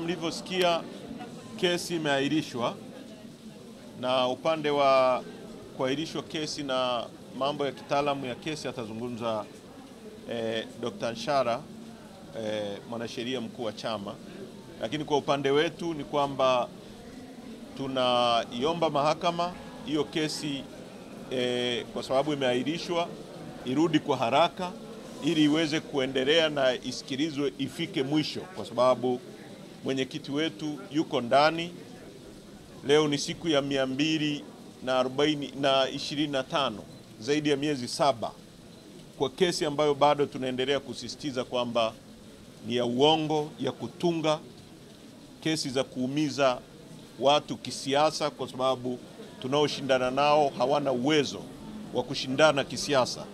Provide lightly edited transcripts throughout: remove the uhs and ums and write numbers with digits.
Mlivyosikia, kesi imeahirishwa, na upande wa kuahirishwa kesi na mambo ya kitaalamu ya kesi atazungumza Dr. Nshara, mwanasheria mkuu wa chama. Lakini kwa upande wetu ni kwamba tunaiomba mahakama hiyo kesi kwa sababu imeahirishwa irudi kwa haraka ili iweze kuendelea na isikilizwe ifike mwisho, kwa sababu mwenyekiti wetu yuko ndani. Leo ni siku ya 225, zaidi ya miezi 7 kwa kesi ambayo bado tunaendelea kusisitiza kwamba ni ya uongo, ya kutunga, kesi za kuumiza watu kisiasa, kwa sababu tunaoshindana nao hawana uwezo wa kushindana kisiasa,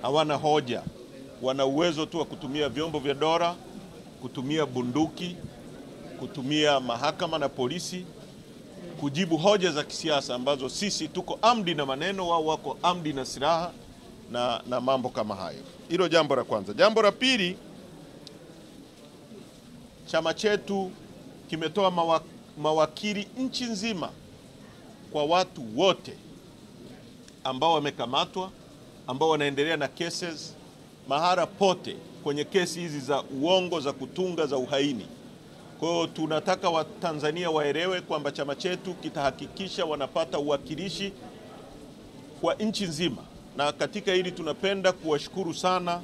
hawana hoja, wana uwezo tu wa kutumia vyombo vya dola, kutumia bunduki, kutumia mahakama na polisi kujibu hoja za kisiasa ambazo sisi tuko amdi na maneno, wao wako amdi na silaha na mambo kama hayo. Hilo jambo la kwanza. Jambo la pili, chama chetu kimetoa mawakili nchi nzima kwa watu wote ambao wamekamatwa, ambao wanaendelea na cases mahara pote kwenye kesi hizi za uongo, za kutunga, za uhaini. Kwa hiyo tunataka Watanzania waelewe kwamba chama chetu kitahakikisha wanapata uwakilishi kwa nchi nzima, na katika hili tunapenda kuwashukuru sana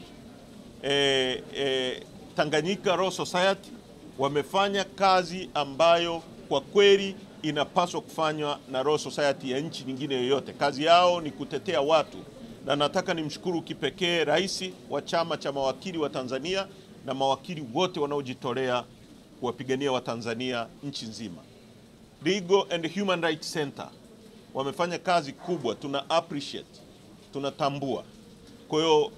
Tanganyika Law Society. Wamefanya kazi ambayo kwa kweli inapaswa kufanywa na Law Society ya nchi nyingine yoyote. Kazi yao ni kutetea watu, na nataka nimshukuru kipekee rais wa chama cha mawakili wa Tanzania na mawakili wote wanaojitolea kuwapigania Watanzania nchi nzima. Legal and Human Rights Center wamefanya kazi kubwa, tuna appreciate, tunatambua. Kwa hiyo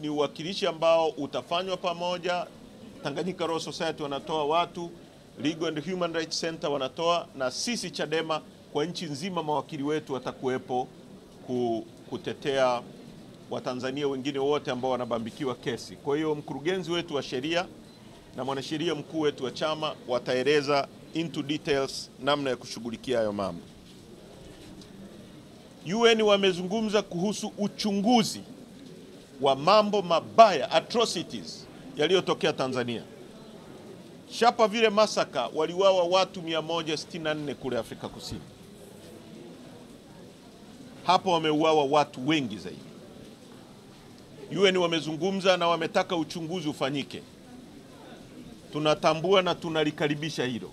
ni uwakilishi ambao utafanywa pamoja. Tanganyika Law Society wanatoa watu, Legal and Human Rights Center wanatoa, na sisi Chadema kwa nchi nzima mawakili wetu watakuwepo kutetea Watanzania wengine wote ambao wanabambikiwa kesi. Kwa hiyo mkurugenzi wetu wa sheria na mwanasheria mkuu wetu wa chama wataeleza into details namna ya kushughulikia hayo mambo. UN wamezungumza kuhusu uchunguzi wa mambo mabaya, atrocities yaliyotokea Tanzania. Sharperville massacre, waliuawa watu 164 kule Afrika Kusini. Hapo wameuawa watu wengi zaidi. UN wamezungumza na wametaka uchunguzi ufanyike. Tunatambua na tunalikaribisha hilo,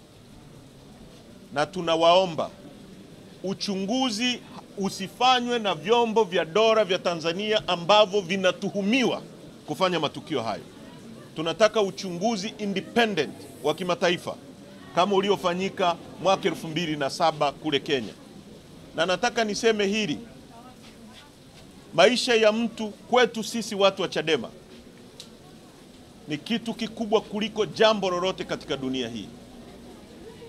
na tunawaomba uchunguzi usifanywe na vyombo vya dola vya Tanzania ambavyo vinatuhumiwa kufanya matukio hayo. Tunataka uchunguzi independent wa kimataifa kama uliofanyika mwaka 2007 kule Kenya. Na nataka niseme hili, maisha ya mtu kwetu sisi watu wa Chadema ni kitu kikubwa kuliko jambo lolote katika dunia hii.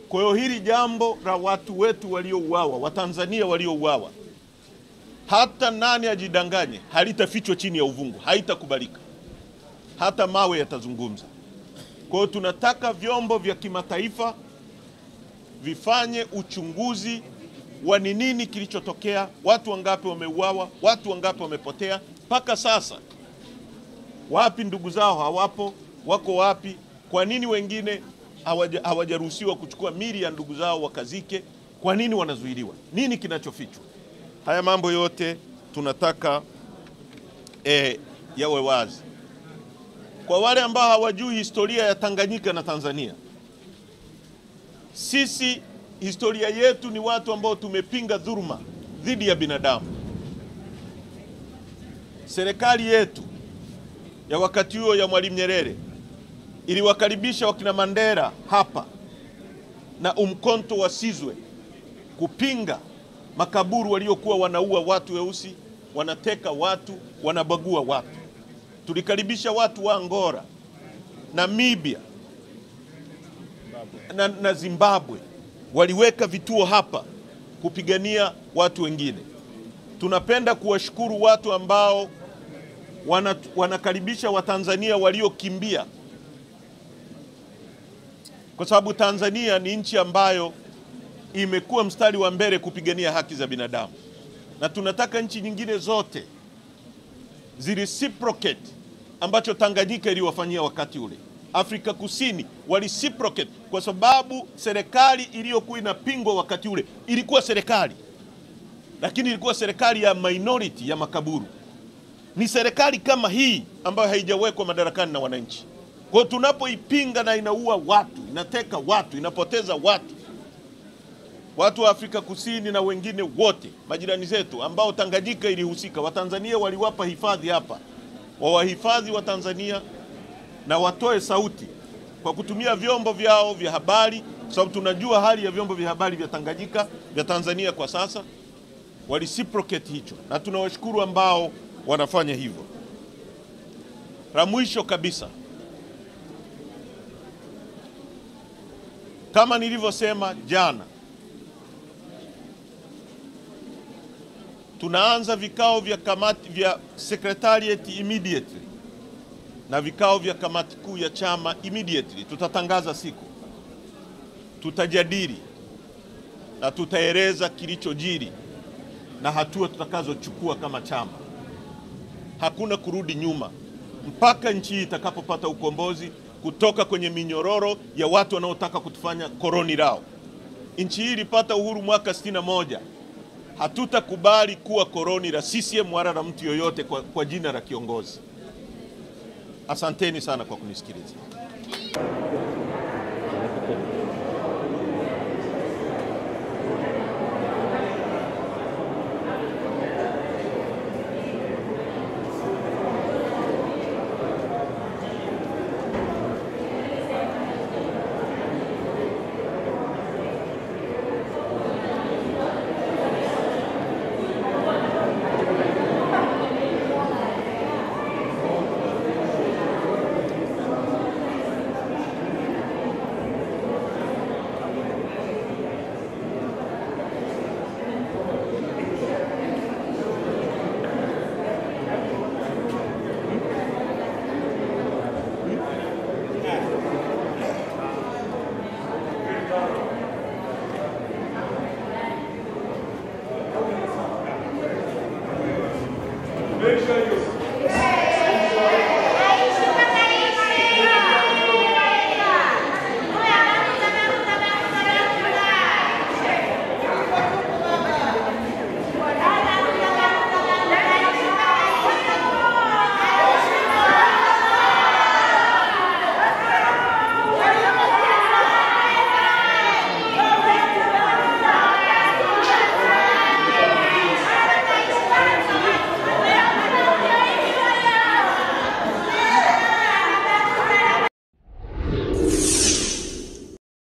Kwa hiyo hili jambo la watu wetu waliouawa, Watanzania waliouawa, hata nani ajidanganye, halitafichwa chini ya uvungu, haitakubalika. Hata mawe yatazungumza. Kwa hiyo tunataka vyombo vya kimataifa vifanye uchunguzi wa ni nini kilichotokea, watu wangapi wameuawa, watu wangapi wamepotea mpaka sasa. Wapi ndugu zao hawapo, wako wapi? Kwa nini wengine hawajaruhusiwa kuchukua mili ya ndugu zao wakazike? Kwa nini wanazuiliwa? Nini kinachofichwa? Haya mambo yote tunataka yawe wazi. Kwa wale ambao hawajui historia ya Tanganyika na Tanzania, sisi historia yetu ni watu ambao tumepinga dhuluma dhidi ya binadamu. Serikali yetu ya wakati huo ya Mwalimu Nyerere iliwakaribisha wakina Mandela hapa na Umkhonto wa Sizwe kupinga makaburu waliokuwa wanaua watu weusi, wanateka watu, wanabagua watu. Tulikaribisha watu wa Angola, Namibia na Zimbabwe, waliweka vituo hapa kupigania watu wengine. Tunapenda kuwashukuru watu ambao wanakaribisha Watanzania waliokimbia kwa sababu Tanzania ni nchi ambayo imekuwa mstari wa mbele kupigania haki za binadamu, na tunataka nchi nyingine zote zireciprocate ambacho Tanganyika iliwafanyia wakati ule. Afrika Kusini walireciprocate kwa sababu serikali iliyokuwa inapingwa wakati ule ilikuwa serikali, lakini ilikuwa serikali ya minority ya makaburu. Ni serikali kama hii ambayo haijawekwa madarakani na wananchi. Kwa tunapoipinga na inaua watu, inateka watu, inapoteza watu wa Afrika Kusini na wengine wote majirani zetu ambao Tanganyika ilihusika, Watanzania waliwapa hifadhi hapa, wawahifadhi wa Tanzania na watoe sauti kwa kutumia vyombo vyao vya habari, kwa sababu tunajua hali ya vyombo vya habari vya Tanganyika vya Tanzania kwa sasa. Walireciprocate hicho, na tunawashukuru ambao wanafanya hivyo. La mwisho kabisa, kama nilivyosema jana, tunaanza vikao vya kamati vya secretariat immediately na vikao vya kamati kuu ya chama immediately. Tutatangaza siku, tutajadili na tutaeleza kilichojiri na hatua tutakazochukua kama chama. Hakuna kurudi nyuma mpaka nchi hii itakapopata ukombozi kutoka kwenye minyororo ya watu wanaotaka kutufanya koloni lao. Nchi hii ilipata uhuru mwaka 61. Hatutakubali kuwa koloni la CCM wala la mtu yoyote kwa jina la kiongozi. Asanteni sana kwa kunisikiliza.